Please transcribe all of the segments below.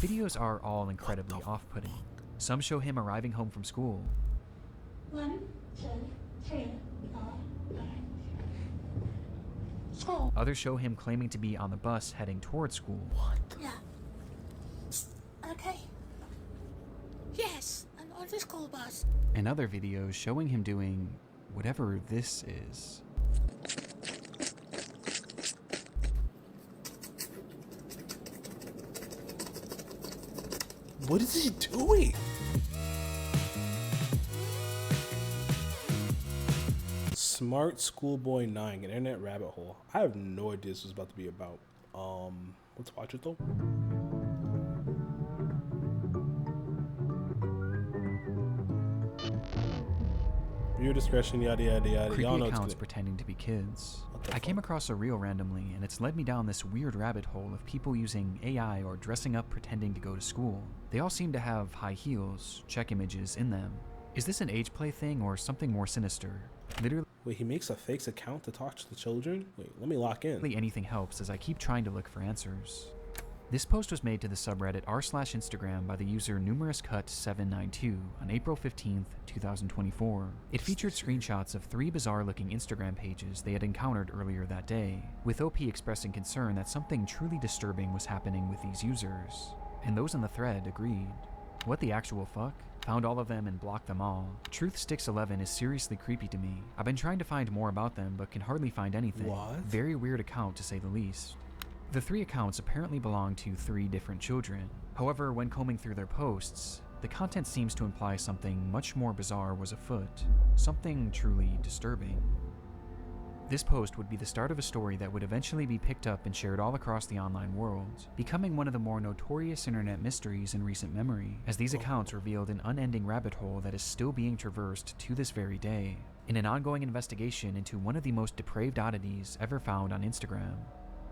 The videos are all incredibly off-putting. Some show him arriving home from school. 1, 2, 3, 4, 5. School. Others show him claiming to be on the bus heading towards school. What? Yeah. Okay. Yes, I'm on the school bus. And other videos showing him doing whatever this is. What is he doing? Smartschoolboy9, an internet rabbit hole. I have no idea this was about to be about. Let's watch it though. Viewer discretion, yada yada yada. Creepy Y'all know accounts it's pretending to be kids. the I came fuck? across a reel randomly, and it's led me down this weird rabbit hole of people using AI or dressing up pretending to go to school. They all seem to have high heels, check images in them. Is this an age play thing or something more sinister? Literally Wait, he makes a fake account to talk to the children? Wait, let me lock in. anything helps as I keep trying to look for answers. This post was made to the subreddit r/Instagram by the user numerouscut792 on April 15th, 2024. It featured screenshots of 3 bizarre-looking Instagram pages they had encountered earlier that day, with OP expressing concern that something truly disturbing was happening with these users. And those in the thread agreed. What the actual fuck? Found all of them and blocked them all. Truthsticks11 is seriously creepy to me. I've been trying to find more about them but can hardly find anything. What? Very weird account to say the least. The 3 accounts apparently belong to 3 different children. However, when combing through their posts, the content seems to imply something much more bizarre was afoot. Something truly disturbing. This post would be the start of a story that would eventually be picked up and shared all across the online world, becoming one of the more notorious internet mysteries in recent memory, as these accounts revealed an unending rabbit hole that is still being traversed to this very day, in an ongoing investigation into one of the most depraved oddities ever found on Instagram.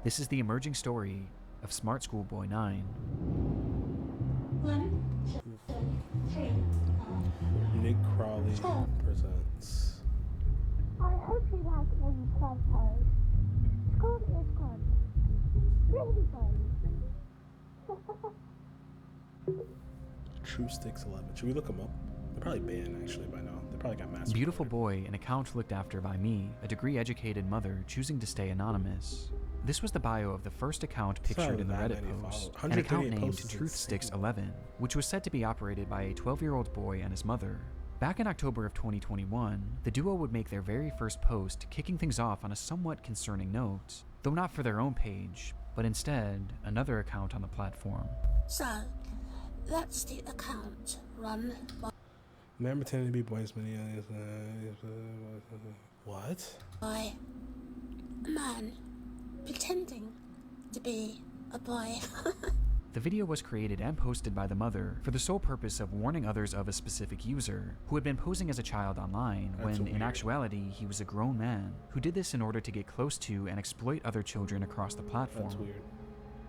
This is the emerging story of Smartschoolboy9. 1, 2, 3, 4. Nick Crawley presents. I hope you like these photos. School is good. Really good. Truthsticks11. Should we look him up? They're probably banned actually by now. They probably got massive. Beautiful boy, an account looked after by me, a degree-educated mother choosing to stay anonymous. This was the bio of the first account pictured in the that Reddit many post, followers. an account 138 named posts is Truthsticks11, which was said to be operated by a 12-year-old boy and his mother. Back in October of 2021, the duo would make their very first post, kicking things off on a somewhat concerning note, though not for their own page, but instead another account on the platform. So, that's the account run Man pretending to be boys many. What? by a man pretending to be a boy. The video was created and posted by the mother for the sole purpose of warning others of a specific user who had been posing as a child online when in actuality he was a grown man who did this in order to get close to and exploit other children across the platform. That's weird.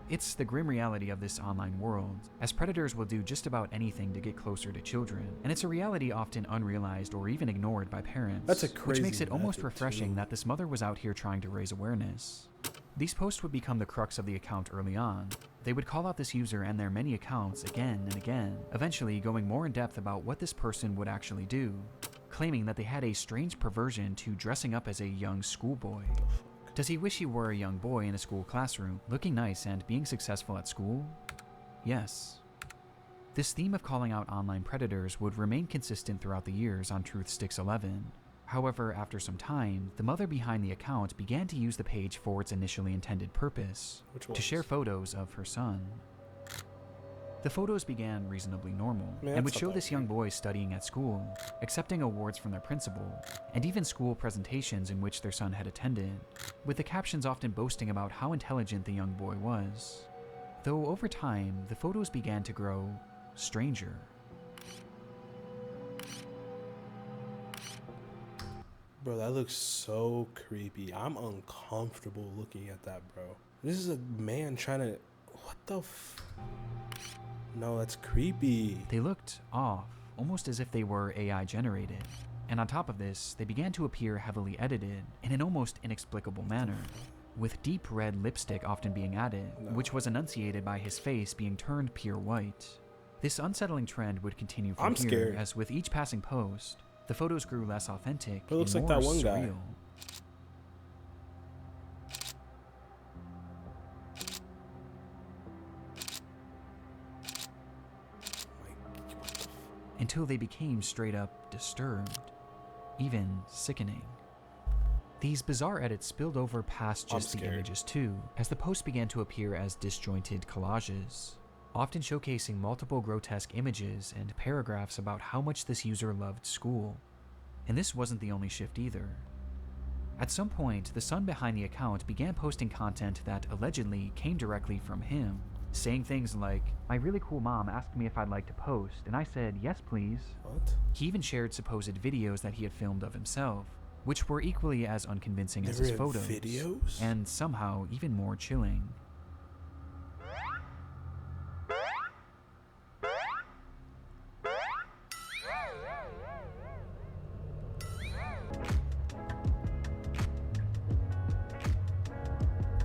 It's the grim reality of this online world, as predators will do just about anything to get closer to children, and it's a reality often unrealized or even ignored by parents. That's a crazy which makes it almost method, refreshing too. that this mother was out here trying to raise awareness. These posts would become the crux of the account early on. They would call out this user and their many accounts again and again, eventually going more in depth about what this person would actually do, claiming that they had a strange perversion to dressing up as a young schoolboy. Does he wish he were a young boy in a school classroom, looking nice and being successful at school? Yes. This theme of calling out online predators would remain consistent throughout the years on Truthsticks11. However, after some time, the mother behind the account began to use the page for its initially intended purpose, Which to was? share photos of her son. The photos began reasonably normal, Man, and would that's show not this bad. young boy studying at school, accepting awards from their principal, and even school presentations in which their son had attended, with the captions often boasting about how intelligent the young boy was. Though over time, the photos began to grow stranger. Bro, that looks so creepy. I'm uncomfortable looking at that, bro. This is a man trying to... What the f... No, that's creepy. They looked off, almost as if they were AI generated. And on top of this, they began to appear heavily edited in an almost inexplicable manner. with deep red lipstick often being added, which was enunciated by his face being turned pure white. This unsettling trend would continue from here, scared. as with each passing post, the photos grew less authentic It looks and like more that one guy. surreal. Until they became straight up disturbed, even sickening. These bizarre edits spilled over past just the images too, as the posts began to appear as disjointed collages, often showcasing multiple grotesque images and paragraphs about how much this user loved school. And this wasn't the only shift either. At some point, the son behind the account began posting content that allegedly came directly from him, saying things like, "My really cool mom asked me if I'd like to post, and I said, yes please." What? He even shared supposed videos that he had filmed of himself, which were equally as unconvincing as his photos, videos? and somehow even more chilling.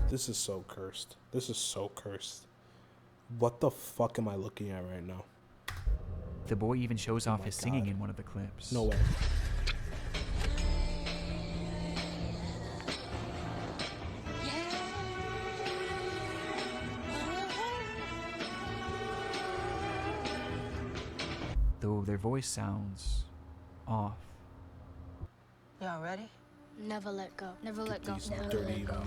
This is so cursed. This is so cursed. What the fuck am I looking at right now? The boy even shows off my his singing God. in one of the clips. No way. Though their voice sounds off. Y'all ready? Never let go. Never let go. These Never dirty. let go.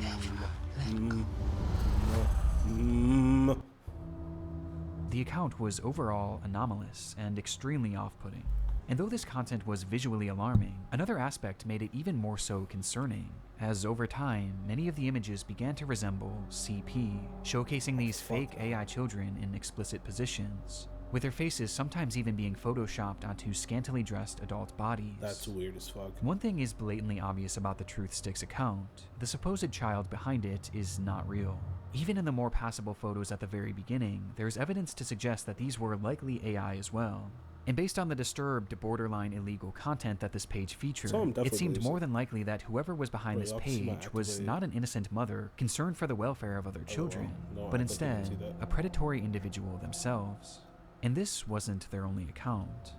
The account was overall anomalous and extremely off-putting. And though this content was visually alarming, another aspect made it even more so concerning, as over time, many of the images began to resemble CP, showcasing these fake AI children in explicit positions, with their faces sometimes even being photoshopped onto scantily dressed adult bodies. That's weird as fuck. One thing is blatantly obvious about the Truth Sticks account: the supposed child behind it is not real. Even in the more passable photos at the very beginning, there's evidence to suggest that these were likely AI as well. And based on the disturbed, borderline illegal content that this page featured, it seemed more than likely that whoever was behind this page was not an innocent mother concerned for the welfare of other children, but instead a predatory individual themselves. And this wasn't their only account.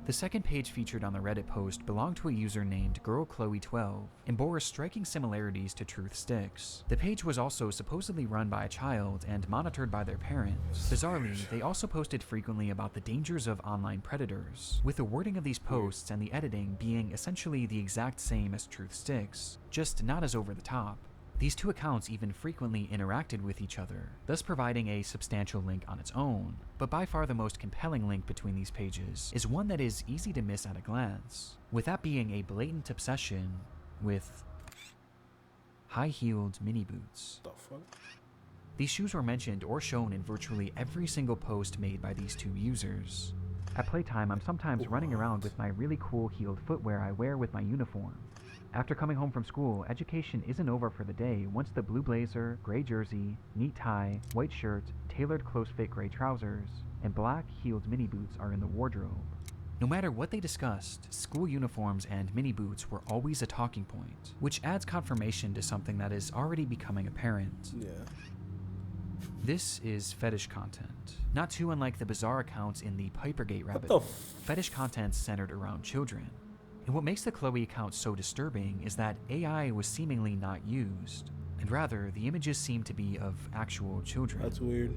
The second page featured on the Reddit post belonged to a user named GirlChloe12 and bore striking similarities to Truth Sticks. The page was also supposedly run by a child and monitored by their parents. Bizarrely, they also posted frequently about the dangers of online predators, with the wording of these posts and the editing being essentially the exact same as Truth Sticks, just not as over the top. These two accounts even frequently interacted with each other, thus providing a substantial link on its own. But by far the most compelling link between these pages is one that is easy to miss at a glance, with that being a blatant obsession with high-heeled mini boots. The fuck? These shoes were mentioned or shown in virtually every single post made by these two users. At playtime, I'm sometimes running around with my really cool heeled footwear I wear with my uniform. After coming home from school, education isn't over for the day once the blue blazer, gray jersey, neat tie, white shirt, tailored close-fit gray trousers, and black heeled mini boots are in the wardrobe. No matter what they discussed, school uniforms and mini boots were always a talking point, which adds confirmation to something that is already becoming apparent. Yeah. This is fetish content, not too unlike the bizarre accounts in the Pipergate rabbit the hole. Fetish content centered around children. And what makes the Chloe account so disturbing is that AI was seemingly not used, and rather, the images seem to be of actual children. That's weird.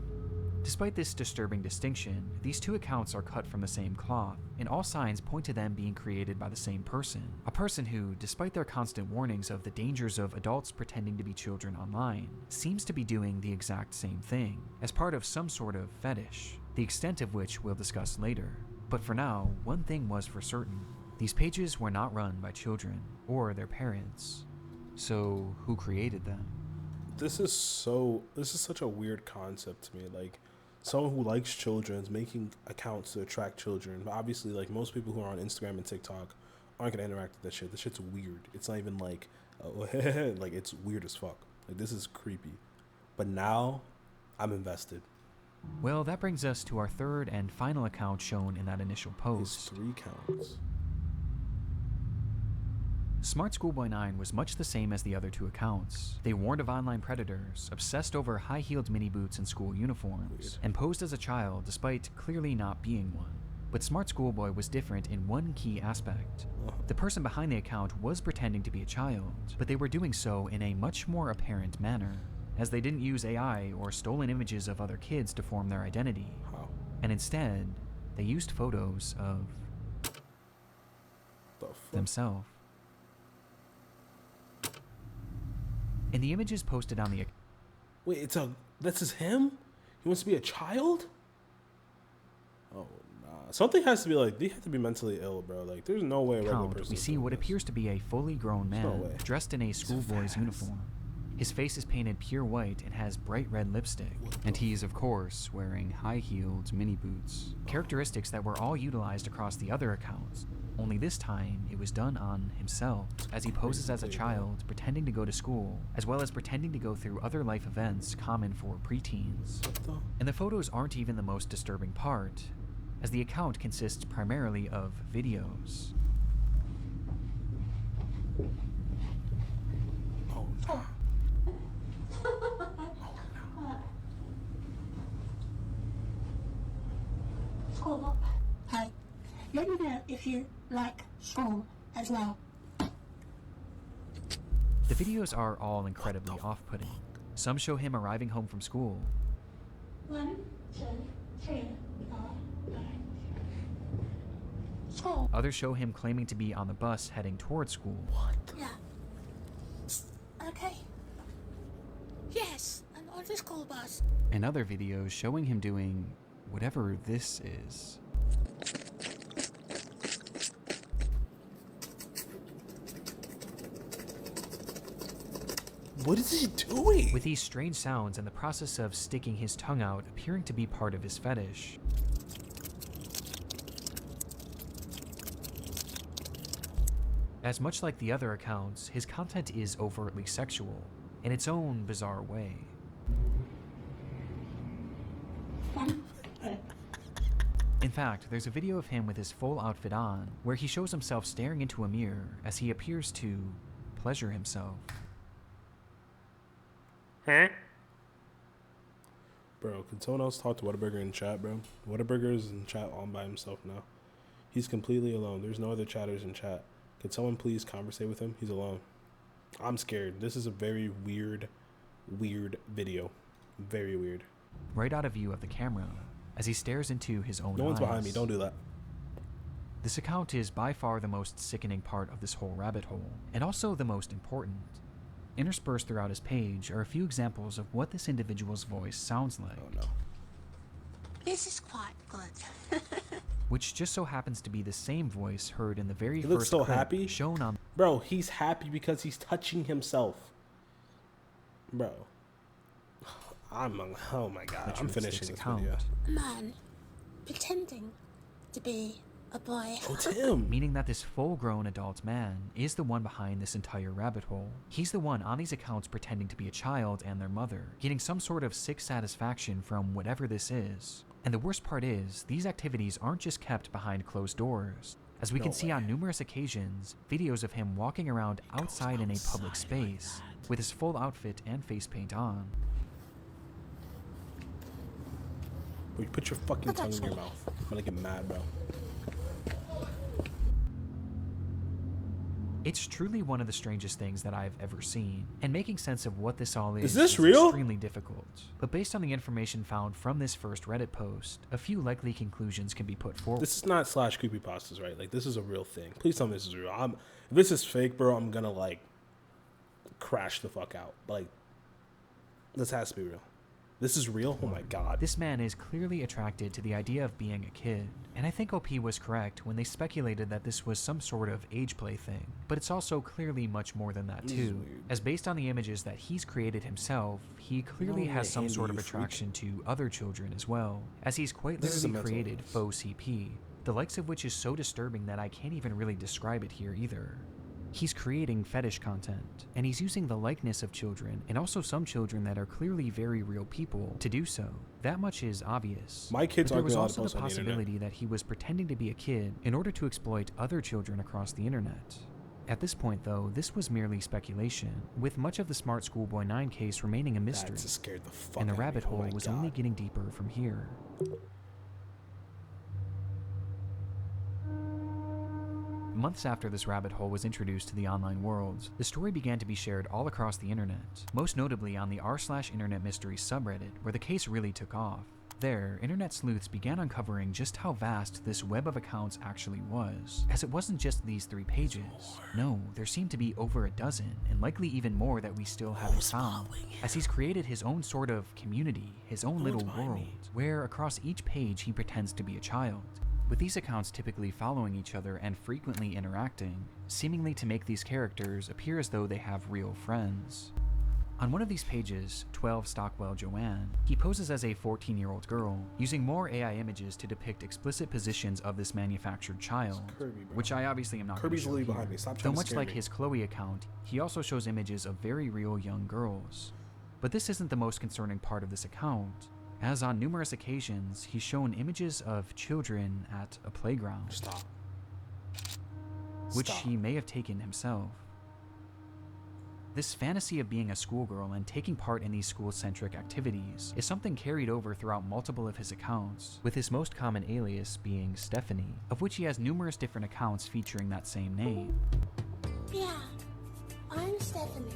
Despite this disturbing distinction, these two accounts are cut from the same cloth, and all signs point to them being created by the same person. A person who, despite their constant warnings of the dangers of adults pretending to be children online, seems to be doing the exact same thing, as part of some sort of fetish, the extent of which we'll discuss later. But for now, one thing was for certain. These pages were not run by children or their parents. So, who created them? This is such a weird concept to me. Like, someone who likes children is making accounts to attract children. But obviously, like, most people who are on Instagram and TikTok aren't gonna interact with that shit. This shit's weird. It's not even like, like, it's weird as fuck. Like, this is creepy. But now, I'm invested. Well, that brings us to our third and final account shown in that initial It's post. 3 counts. Smartschoolboy9 was much the same as the other two accounts. They warned of online predators, obsessed over high-heeled mini boots and school uniforms, and posed as a child despite clearly not being one. But Smart Schoolboy was different in one key aspect. The person behind the account was pretending to be a child, but they were doing so in a much more apparent manner, as they didn't use AI or stolen images of other kids to form their identity. And instead, they used photos of themselves. In the images posted on the Wait, this is him? He wants to be a child? Oh, nah. Something has to be like, they have to be mentally ill, bro. Like, there's no way a regular person we see what appears to be a fully grown man dressed in a schoolboy's uniform. His face is painted pure white and has bright red lipstick, and he is of course wearing high-heeled mini boots. Characteristics that were all utilized across the other accounts, only this time it was done on himself, as he poses as a child pretending to go to school, as well as pretending to go through other life events common for preteens. And the photos aren't even the most disturbing part, as the account consists primarily of videos. School. Hey, let me know if you like school as well. The videos are all incredibly off-putting. Some show him arriving home from school. 1, 2, 3, 4, 5. School. Others show him claiming to be on the bus heading towards school. What? Yeah. Okay. Yes, I'm on the school bus. And other videos showing him doing whatever this is. What is he doing? With these strange sounds and the process of sticking his tongue out appearing to be part of his fetish. As much like the other accounts, his content is overtly sexual, in its own bizarre way. In fact, there's a video of him with his full outfit on, where he shows himself staring into a mirror as he appears to pleasure himself. Huh? Bro, can someone else talk to Whataburger in chat, bro? Whataburger is in chat all by himself now. He's completely alone. There's no other chatters in chat. Could someone please conversate with him? He's alone. I'm scared. This is a very weird video. Very weird. Right out of view of the camera, as he stares into his own eyes. No one's behind me. Don't do that. This account is by far the most sickening part of this whole rabbit hole, and also the most important. Interspersed throughout his page are a few examples of what this individual's voice sounds like. Oh no. This is quite good. Which just so happens to be the same voice heard in the very He looks first so clip happy. shown on. Bro, he's happy because he's touching himself. Bro. Oh my god. I'm finishing this video. A man pretending to be a boy. Oh, it's him. Meaning that this full-grown adult man is the one behind this entire rabbit hole. He's the one on these accounts pretending to be a child and their mother, getting some sort of sick satisfaction from whatever this is. And the worst part is, these activities aren't just kept behind closed doors. As we can see on numerous occasions, videos of him walking around outside in a public space, with his full outfit and face paint on. Bro, you put your fucking tongue in your mouth. I'm gonna get mad, bro. It's truly one of the strangest things that I've ever seen, and making sense of what this all is this real? extremely difficult. But based on the information found from this first Reddit post, a few likely conclusions can be put forward. This is not slash creepypastas, right? Like, this is a real thing. Please tell me this is real. If this is fake, bro, I'm gonna, like, crash the fuck out. Like, this has to be real. This is real? Oh my god. This man is clearly attracted to the idea of being a kid, and I think OP was correct when they speculated that this was some sort of age play thing, but it's also clearly much more than that too, as based on the images that he's created himself, he clearly has some sort of attraction to other children as well, as he's quite literally created faux CP, the likes of which is so disturbing that I can't even really describe it here either. He's creating fetish content, and he's using the likeness of children, and also some children that are clearly very real people, to do so. That much is obvious. My kids but there aren't was allowed to also post the on the internet. possibility that he was pretending to be a kid in order to exploit other children across the internet. At this point, though, this was merely speculation, with much of the Smartschoolboy9 case remaining a mystery, That just scared the fuck and the out of me. rabbit Oh hole my was God. only getting deeper from here. Months after this rabbit hole was introduced to the online world, the story began to be shared all across the internet, most notably on the r/internet mysteries subreddit, where the case really took off. There, internet sleuths began uncovering just how vast this web of accounts actually was, as it wasn't just these 3 pages. No, there seemed to be over a dozen, and likely even more that we still haven't found, as he's created his own sort of community, his own little world, where across each page he pretends to be a child, with these accounts typically following each other and frequently interacting, seemingly to make these characters appear as though they have real friends. On one of these pages, 12 Stockwell Joanne, he poses as a 14-year-old girl, using more AI images to depict explicit positions of this manufactured child, Kirby, bro. which I obviously am not going to Kirby's show literally here. behind me. Stop Though trying to much scare like me. his Chloe account, he also shows images of very real young girls. But this isn't the most concerning part of this account, as on numerous occasions he's shown images of children at a playground, Stop. which Stop. he may have taken himself. This fantasy of being a schoolgirl and taking part in these school-centric activities is something carried over throughout multiple of his accounts, with his most common alias being Stephanie, of which he has numerous different accounts featuring that same name. Yeah, I'm Stephanie.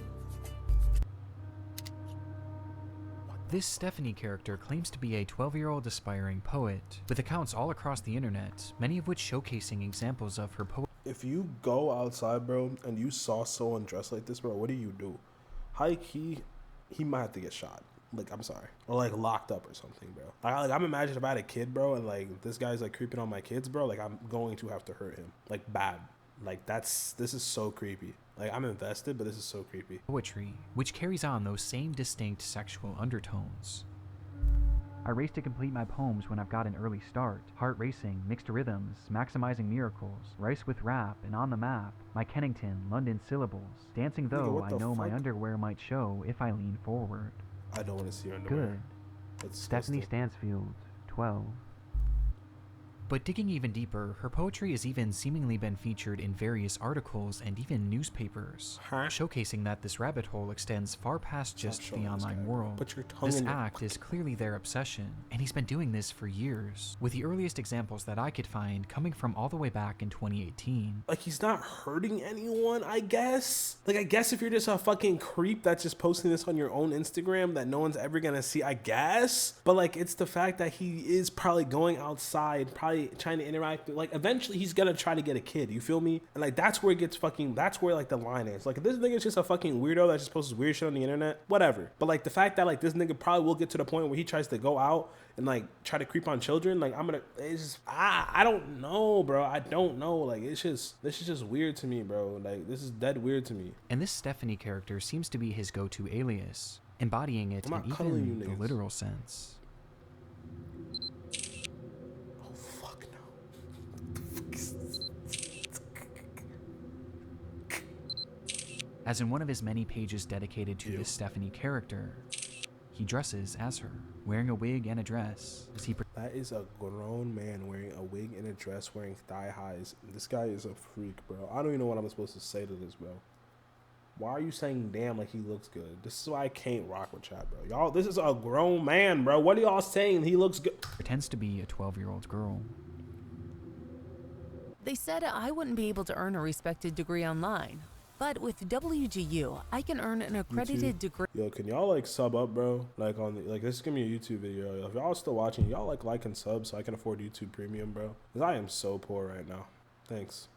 This Stephanie character claims to be a 12-year-old aspiring poet, with accounts all across the internet, many of which showcasing examples of her poetry. If you go outside, bro, and you saw someone dressed like this, bro, what do? High key, he might have to get shot. Like, I'm sorry. Or, like, locked up or something, bro. I'm imagining if I had a kid, bro, and, like, this guy's, like, creeping on my kids, bro, like, I'm going to have to hurt him. Like, bad. Like, this is so creepy. Like, I'm invested, but this is so creepy. Poetry, which carries on those same distinct sexual undertones. I race to complete my poems when I've got an early start. Heart racing, mixed rhythms, maximizing miracles, rice with rap, and on the map. My Kennington, London syllables. Dancing though, what I the know my fuck? underwear might show if I lean forward. I don't want to see her underwear. Good. That's Stephanie disgusting. Stansfield, 12. But digging even deeper, her poetry has even seemingly been featured in various articles and even newspapers, Huh? showcasing that this rabbit hole extends far past just showing the this online guy, bro. world. Put your tongue This in your act is clearly their obsession, and he's been doing this for years, with the earliest examples that I could find coming from all the way back in 2018. Like, he's not hurting anyone, I guess. Like, I guess if you're just a fucking creep that's just posting this on your own Instagram that no one's ever gonna see, I guess. But, like, it's the fact that he is probably going outside, probably trying to interact. Like, eventually he's gonna try to get a kid, you feel me? And, like, that's where it gets fucking, that's where, like, the line is. Like, if this nigga's just a fucking weirdo that just posts weird shit on the internet, whatever. But, like, the fact that, like, this nigga probably will get to the point where he tries to go out and, like, try to creep on children, like, it's just, I don't know, bro. I don't know. Like, this is just weird to me, bro. Like, this is dead weird to me. And this Stephanie character seems to be his go-to alias, embodying it I'm not in cuddling even you the niggas. literal sense. Oh, fuck no. As in one of his many pages dedicated to this Stephanie character, he dresses as her, wearing a wig and a dress, as he That is a grown man wearing a wig and a dress, wearing thigh highs. This guy is a freak, bro. I don't even know what I'm supposed to say to this, bro. Why are you saying damn like he looks good? This is why I can't rock with chat, bro. Y'all, this is a grown man, bro. What are y'all saying? He looks good. pretends to be a 12-year-old girl. They said I wouldn't be able to earn a respected degree online, but with WGU, I can earn an accredited degree. Yo, can y'all like sub up, bro? Like on the, like this is gonna be a YouTube video. If y'all still watching, y'all like and sub so I can afford YouTube Premium, bro. Cause I am so poor right now. Thanks.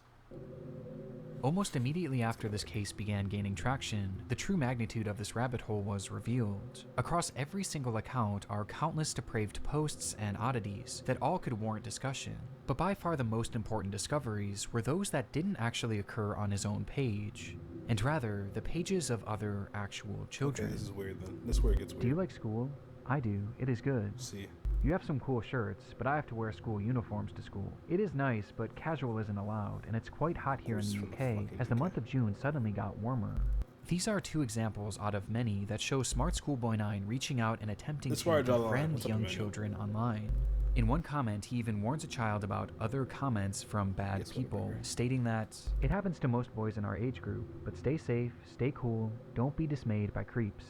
Almost immediately after this case began gaining traction, the true magnitude of this rabbit hole was revealed. Across every single account are countless depraved posts and oddities that all could warrant discussion. But by far the most important discoveries were those that didn't actually occur on his own page, and rather the pages of other actual children. Okay, this is weird then. This is where it gets weird. Do you like school? I do. It is good. See. You have some cool shirts, but I have to wear school uniforms to school. It is nice, but casual isn't allowed, and it's quite hot here in Who's the from the UK, fucking as the UK? month of June suddenly got warmer. These are two examples out of many that show Smartschoolboy9 reaching out and attempting This is where I to draw the line. befriend What's up, young Emmanuel? children online. In one comment, he even warns a child about other comments from bad people, stating that, "It happens to most boys in our age group, but stay safe, stay cool, don't be dismayed by creeps."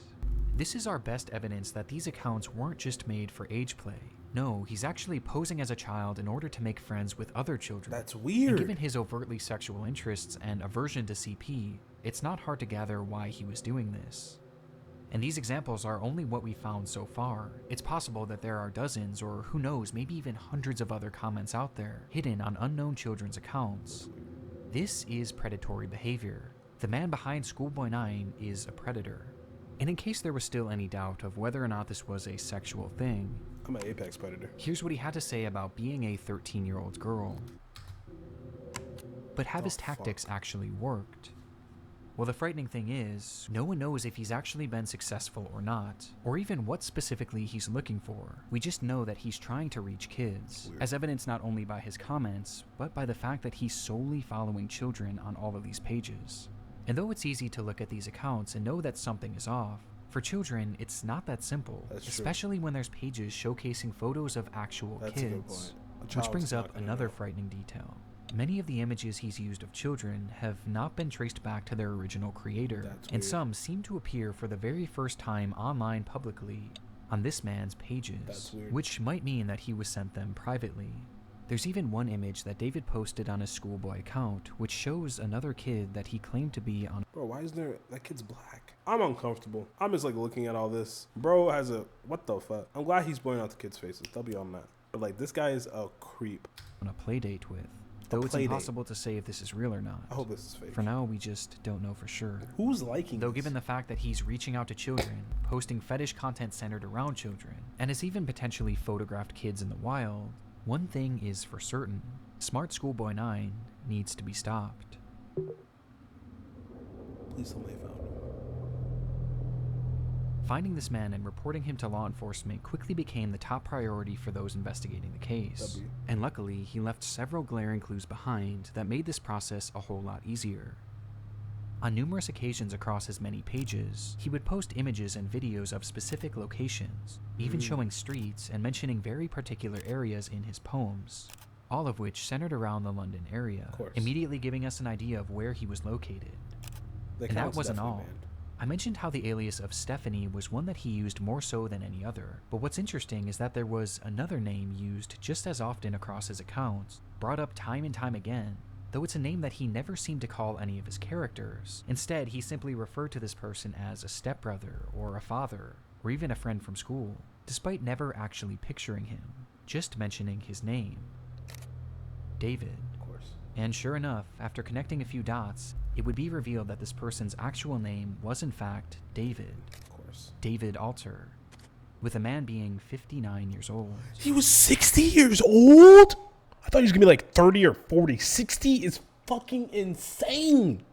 This is our best evidence that these accounts weren't just made for age play. No, he's actually posing as a child in order to make friends with other children. That's weird. And given his overtly sexual interests and aversion to CP, it's not hard to gather why he was doing this. And these examples are only what we found so far. It's possible that there are dozens, or who knows, maybe even hundreds of other comments out there, hidden on unknown children's accounts. This is predatory behavior. The man behind Schoolboy9 is a predator. And in case there was still any doubt of whether or not this was a sexual thing, I'm an apex predator. Here's what he had to say about being a 13-year-old girl. But have his tactics actually worked? Well, the frightening thing is, no one knows if he's actually been successful or not, or even what specifically he's looking for. We just know that he's trying to reach kids, as evidenced not only by his comments, but by the fact that he's solely following children on all of these pages. And though it's easy to look at these accounts and know that something is off, for children, it's not that simple, especially when there's pages showcasing photos of actual kids. Which brings up another frightening detail. Many of the images he's used of children have not been traced back to their original creator, and some seem to appear for the very first time online publicly on this man's pages, which might mean that he was sent them privately. There's even one image that David posted on his Schoolboy account, which shows another kid that he claimed to be on. Bro, why is there, that kid's black? I'm uncomfortable. I'm just like looking at all this. Bro has a, what the fuck? I'm glad he's blurring out the kids' faces. They'll be on that. But like, this guy is a creep. On a play date with. Though it's impossible to say if this is real or not. I hope this is fake. For now, we just don't know for sure. Who's liking Though given the fact that he's reaching out to children, posting fetish content centered around children, and has even potentially photographed kids in the wild, one thing is for certain. Smartschoolboy9 needs to be stopped. Please tell me they found him. Finding this man and reporting him to law enforcement quickly became the top priority for those investigating the case. And luckily, he left several glaring clues behind that made this process a whole lot easier. On numerous occasions across his many pages, he would post images and videos of specific locations, even showing streets and mentioning very particular areas in his poems, all of which centered around the London area, immediately giving us an idea of where he was located. And that wasn't all. I mentioned how the alias of Stephanie was one that he used more so than any other, but what's interesting is that there was another name used just as often across his accounts, brought up time and time again, though it's a name that he never seemed to call any of his characters. Instead, he simply referred to this person as a stepbrother, or a father, or even a friend from school, despite never actually picturing him, just mentioning his name. David. Of course. And sure enough, after connecting a few dots, it would be revealed that this person's actual name was in fact David. Of course. David Alter, with a man being 59 years old. He was 60 years old? I thought he was gonna be like 30 or 40. 60 is fucking insane.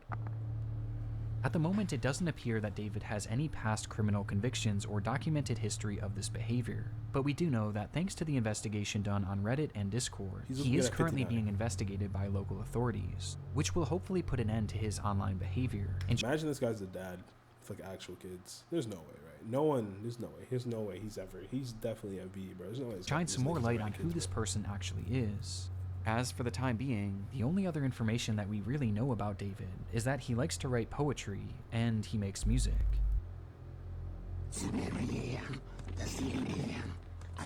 At the moment, it doesn't appear that David has any past criminal convictions or documented history of this behavior, but we do know that thanks to the investigation done on Reddit and Discord, he is currently being investigated by local authorities, which will hopefully put an end to his online behavior. And imagine this guy's a dad with like actual kids. There's no way, right? There's no way he's definitely a V, bro. There's no way. Shine some more light on who this person actually is. As for the time being, the only other information that we really know about David is that he likes to write poetry and he makes music. I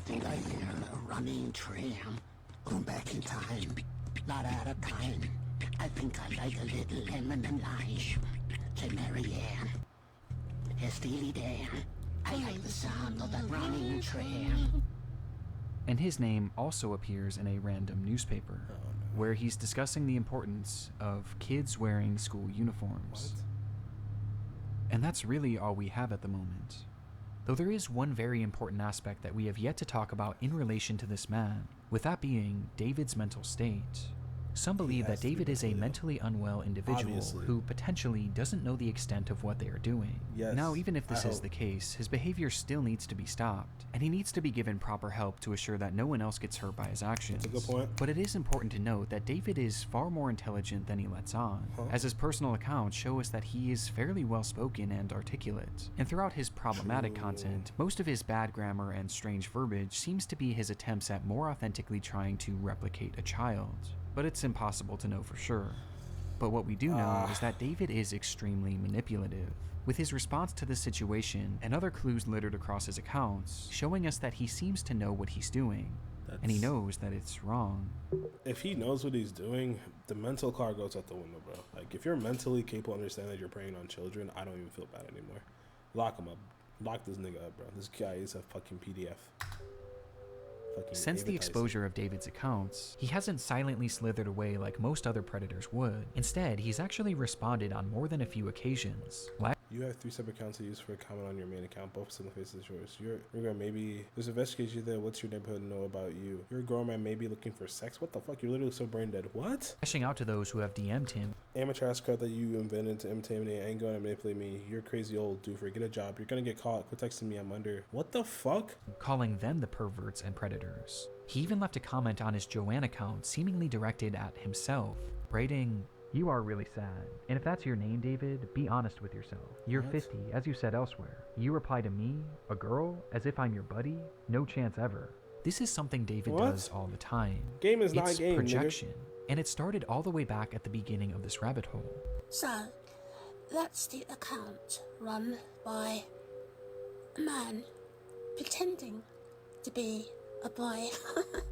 think I hear a running tram going back in time, not out of time. I think I like a little lemon and lime. Say Marianne, hey Steely Dan, I like the sound of that running tram. And his name also appears in a random newspaper, where he's discussing the importance of kids wearing school uniforms. And that's really all we have at the moment. Though there is one very important aspect that we have yet to talk about in relation to this man, with that being David's mental state. Some believe that has to be David is a mentally ill. mentally unwell individual Obviously. who potentially doesn't know the extent of what they are doing. Yes, Now, even if this I is hope. the case, his behavior still needs to be stopped, and he needs to be given proper help to assure that no one else gets hurt by his actions. That's a good point. But it is important to note that David is far more intelligent than he lets on, as his personal accounts show us that he is fairly well-spoken and articulate. And throughout his problematic True. content, most of his bad grammar and strange verbiage seems to be his attempts at more authentically trying to replicate a child. But it's impossible to know for sure. But what we do know is that David is extremely manipulative, with his response to the situation and other clues littered across his accounts showing us that he seems to know what he's doing, and he knows that it's wrong. If he knows what he's doing, the mental car goes out the window, bro. Like, if you're mentally capable of understanding that you're preying on children, I don't even feel bad anymore. Lock him up. Lock this nigga up, bro. This guy is a fucking PDF. Fucking Since the David exposure of David's accounts, he hasn't silently slithered away like most other predators would. Instead, he's actually responded on more than a few occasions. You have 3 separate accounts to use for a comment on your main account. Both similar faces yours. You're gonna maybe there's investigation you there. What's your neighborhood know about you? You're a grown man maybe looking for sex. What the fuck? You're literally so brain dead. What? Lashing out to those who have DM'd him, Amateur ass crap that you invented to imitate me. I ain't gonna manipulate me. You're crazy old doofer. Get a job. You're gonna get caught. Quit texting me. I'm under. What the fuck? calling them the perverts and predators. He even left a comment on his Joanne account seemingly directed at himself, writing, "You are really sad. And if that's your name, David, be honest with yourself. You're What? 50, as you said elsewhere. You reply to me, a girl, as if I'm your buddy? No chance ever." This is something David What? does all the time. Game is not It's game, nigga. projection, and it started all the way back at the beginning of this rabbit hole. So, that's the account run by a man pretending to be a boy.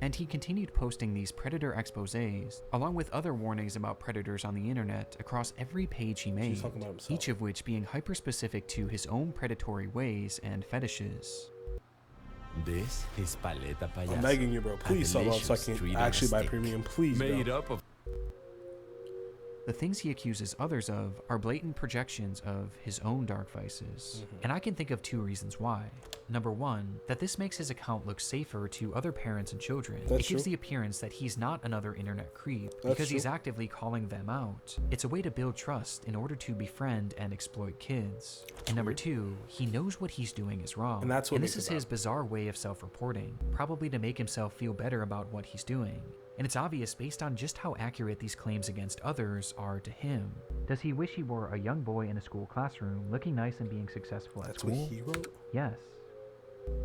And he continued posting these predator exposés, along with other warnings about predators on the internet across every page he made, talking about himself. each of which being hyper-specific to his own predatory ways and fetishes. This is paleta payaso. I'm begging you, bro. Please a sub up so I delicious can treat on actually a buy stick, premium. Please, made bro. up of The things he accuses others of are blatant projections of his own dark vices. And I can think of 2 reasons why. Number 1, that this makes his account look safer to other parents and children. That's It gives true. the appearance that he's not another internet creep, That's because he's true. actively calling them out. It's a way to build trust in order to befriend and exploit kids. And number 2, he knows what he's doing is wrong. And that's what this makes is it his bad. bizarre way of self-reporting, probably to make himself feel better about what he's doing. And it's obvious based on just how accurate these claims against others are to him. Does he wish he were a young boy in a school classroom, looking nice and being successful at That's school? what he wrote. Yes.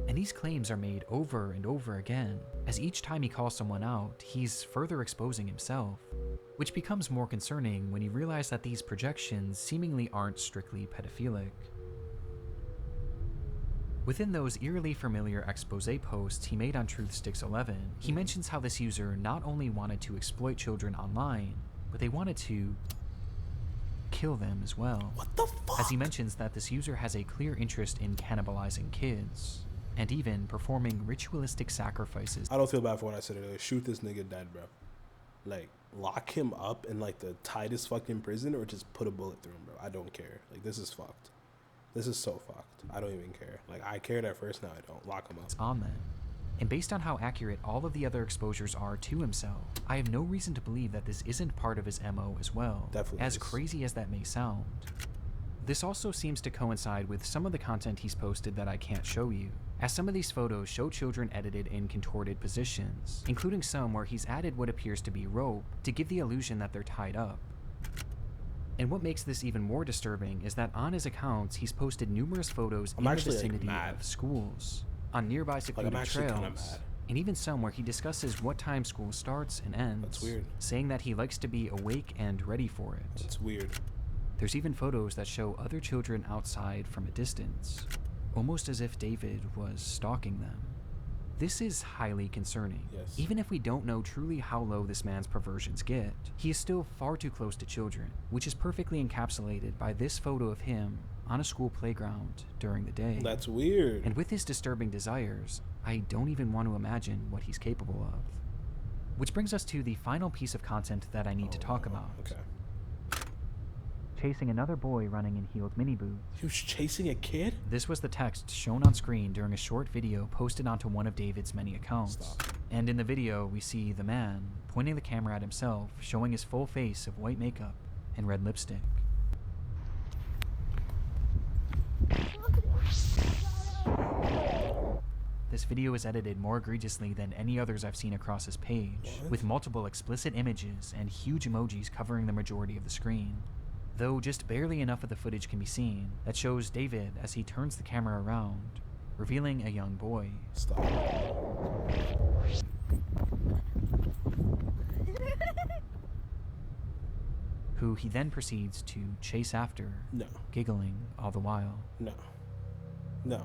And these claims are made over and over again, as each time he calls someone out, he's further exposing himself, which becomes more concerning when you realize that these projections seemingly aren't strictly pedophilic. Within those eerily familiar expose posts he made on Truthsticks11, he mentions how this user not only wanted to exploit children online, but they wanted to kill them as well. What the fuck? As he mentions that this user has a clear interest in cannibalizing kids, and even performing ritualistic sacrifices. I don't feel bad for what I said earlier. Shoot this nigga dead, bro. Like, lock him up in like the tightest fucking prison, or just put a bullet through him, bro. I don't care. Like, this is fucked. This is so fucked. I don't even care. Like, I cared at first, now I don't. Lock him up. On them. And based on how accurate all of the other exposures are to himself, I have no reason to believe that this isn't part of his MO as well, Definitely as is. crazy as that may sound. This also seems to coincide with some of the content he's posted that I can't show you, as some of these photos show children edited in contorted positions, including some where he's added what appears to be rope to give the illusion that they're tied up. And what makes this even more disturbing is that on his accounts, he's posted numerous photos I'm in the actually, like, vicinity mad. of schools, on nearby secluded actually kinda trails, mad. and even some where he discusses what time school starts and ends. That's weird. Saying that he likes to be awake and ready for it. It's weird. There's even photos that show other children outside from a distance, almost as if David was stalking them. This is highly concerning. Yes. Even if we don't know truly how low this man's perversions get, he is still far too close to children, which is perfectly encapsulated by this photo of him on a school playground during the day. That's weird. And with his disturbing desires, I don't even want to imagine what he's capable of. Which brings us to the final piece of content that I need to talk about. Okay. Chasing another boy running in heeled mini boots. He was chasing a kid? This was the text shown on screen during a short video posted onto one of David's many accounts. Stop. And in the video, we see the man pointing the camera at himself, showing his full face of white makeup and red lipstick. This video is edited more egregiously than any others I've seen across his page, with multiple explicit images and huge emojis covering the majority of the screen. Though just barely enough of the footage can be seen that shows David as he turns the camera around, revealing a young boy. Stop. Who he then proceeds to chase after, No. giggling all the while. No. No.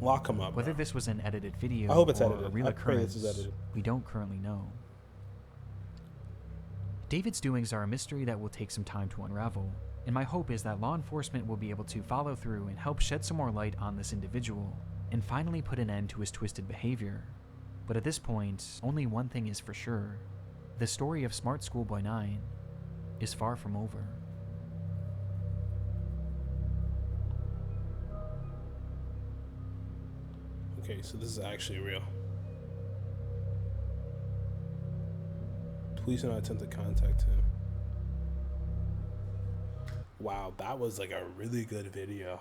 Lock him up. Whether bro. this was an edited video I hope it's or edited. a real I pray occurrence, this is edited. we don't currently know. David's doings are a mystery that will take some time to unravel, and my hope is that law enforcement will be able to follow through and help shed some more light on this individual, and finally put an end to his twisted behavior. But at this point, only one thing is for sure. The story of Smartschoolboy9 is far from over. Okay, so this is actually real. Please do not attempt to contact him. Wow, that was like a really good video.